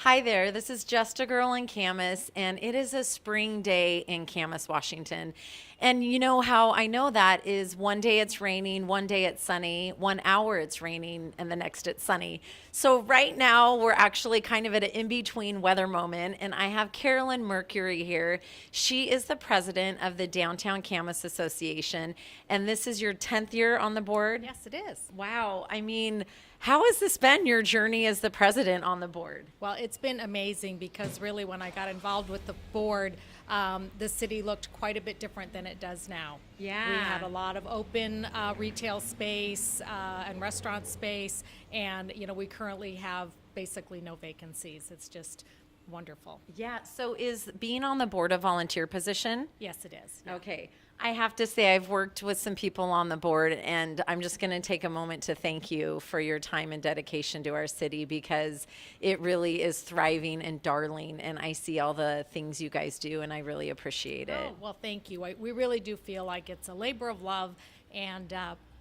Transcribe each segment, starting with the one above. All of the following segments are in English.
Hi there, this is Just a Girl in Camas, and it is a spring day in Camas, Washington. And you know how I know that is one day it's raining, one day it's sunny, 1 hour it's raining, and the next it's sunny. So right now we're actually kind of at an in-between weather moment, and I have Caroline Mercury here. She is the president of the Downtown Camas Association, and this is your 10th year on the board? Yes, it is. Wow, I mean, how has this been, your journey as the president on the board? Well, it's been amazing because really when I got involved with the board, the city looked quite a bit different than it does now. Yeah. We had a lot of open retail space and restaurant space, and we currently have basically no vacancies. It's just wonderful. Yeah, so is being on the board a volunteer position? Yes, it is. Yeah. Okay. I have to say I've worked with some people on the board, and I'm just going to take a moment to thank you for your time and dedication to our city, because it really is thriving and darling, and I see all the things you guys do, and I really appreciate it. Oh, well, thank you. We really do feel like it's a labor of love, and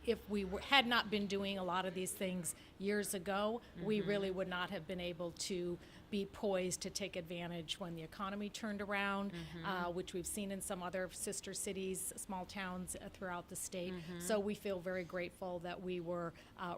if we had not been doing a lot of these things years ago, we really would not have been able to be poised to take advantage when the economy turned around, which we've seen in some other sister cities, small towns throughout the state. So we feel very grateful that we were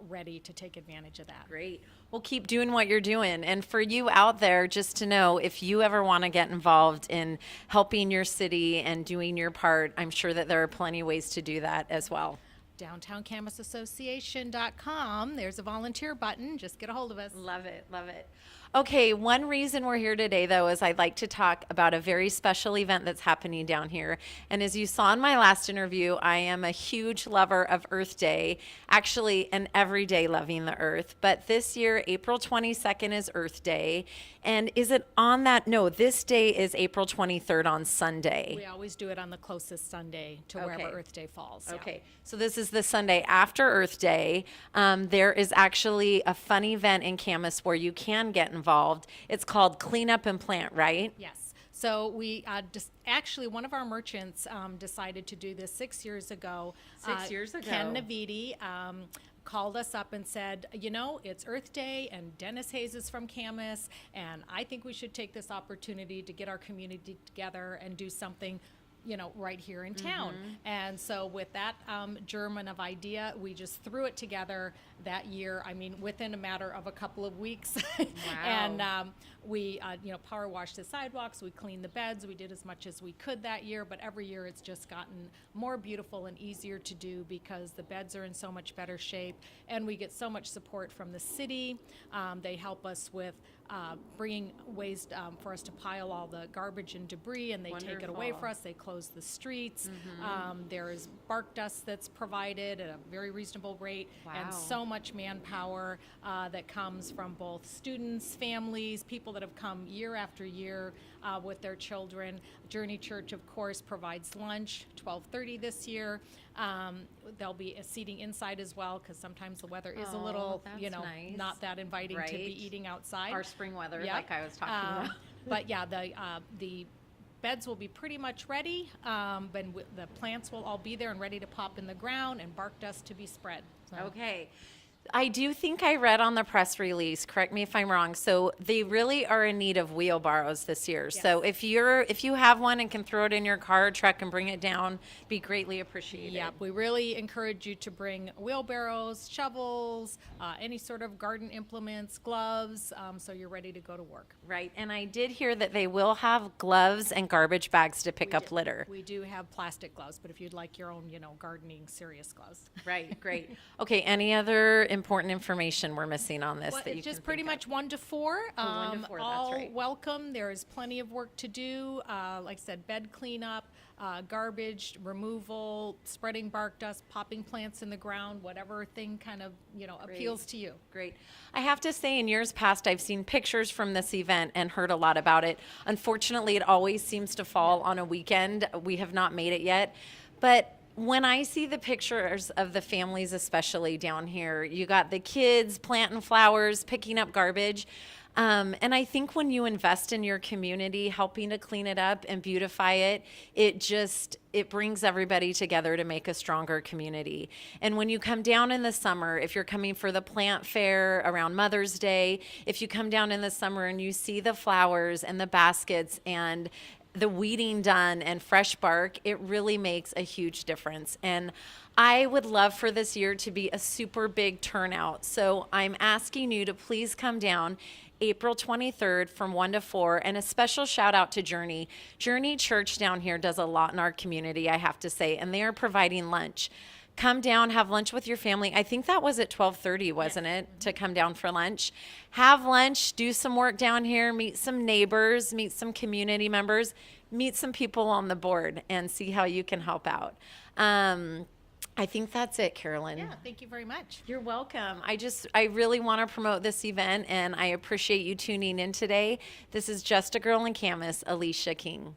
ready to take advantage of that. Great. Well, keep doing what you're doing. And for you out there, just to know, if you ever want to get involved in helping your city and doing your part, I'm sure that there are plenty of ways to do that as well. DowntownCamasAssociation.com. There's a volunteer button. Just get a hold of us. Love it, love it. Okay, one reason we're here today, though, is I'd like to talk about a very special event that's happening down here. And as you saw in my last interview, I am a huge lover of Earth Day, actually an everyday loving the earth. But this year, April 22nd is Earth Day. And is it on that? No, this day is April 23rd on Sunday. We always do it on the closest Sunday to wherever Okay. Earth Day falls. Yeah. Okay, so this is the Sunday after Earth Day. There is actually a fun event in Camas where you can get involved. It's called Clean Up and Plant, right? Yes. So we actually, one of our merchants decided to do this 6 years ago. 6 years ago. Ken Navidi called us up and said, it's Earth Day and Dennis Hayes is from Camas, and I think we should take this opportunity to get our community together and do something right here in town. And so with that German of idea, we just threw it together that year. I mean, within a matter of a couple of weeks. Wow. And we, power washed the sidewalks, we cleaned the beds, we did as much as we could that year, but every year it's just gotten more beautiful and easier to do because the beds are in so much better shape, and we get so much support from the city. They help us with bringing ways for us to pile all the garbage and debris, and they take it away Wonderful. for us. They close the streets. There is bark dust that's provided at a very reasonable rate, Wow. and so much manpower that comes from both students, families, people that have come year after year with their children. Journey Church, of course, provides lunch, 12:30 this year. There'll be a seating inside as well, because sometimes the weather is a Oh, little, that's nice. not that inviting to Right. be eating outside. Our spring weather, Yep. like I was talking about. But yeah, the beds will be pretty much ready, and the plants will all be there and ready to pop in the ground, and bark dust to be spread. So. Okay. I do think I read on the press release, correct me if I'm wrong, so they really are in need of wheelbarrows this year. So if you have one and can throw it in your car or truck and bring it down, be greatly appreciated. Yeah, we really encourage you to bring wheelbarrows, shovels, any sort of garden implements, gloves, so you're ready to go to work. Right, and I did hear that they will have gloves and garbage bags to pick up litter. We do have plastic gloves, but if you'd like your own, gardening serious gloves. Right, great. Okay, any other important information we're missing on this Well, that you it's just can pretty think much 1 to 4. 1 to 4, that's all right. welcome. There is plenty of work to do. Like I said, bed cleanup, garbage removal, spreading bark dust, popping plants in the ground, whatever thing kind of appeals to you. Great. I have to say, in years past, I've seen pictures from this event and heard a lot about it. Unfortunately, it always seems to fall on a weekend. We have not made it yet. But when I see the pictures of the families, especially down here, you got the kids planting flowers, picking up garbage. And I think when you invest in your community, helping to clean it up and beautify it, it brings everybody together to make a stronger community. And when you come down in the summer, if you're coming for the plant fair around Mother's Day, if you come down in the summer and you see the flowers and the baskets and the weeding done and fresh bark, it really makes a huge difference. And I would love for this year to be a super big turnout. So I'm asking you to please come down April 23rd from 1 to 4. And a special shout out to Journey. Journey Church down here does a lot in our community, I have to say, and they are providing lunch. Come down, have lunch with your family. I think that was at 12:30, wasn't it, to come down for lunch? Have lunch, do some work down here, meet some neighbors, meet some community members, meet some people on the board, and see how you can help out. I think that's it, Carolyn. Yeah, thank you very much. You're welcome. I really want to promote this event, and I appreciate you tuning in today. This is Just a Girl in Camas, Alicia King.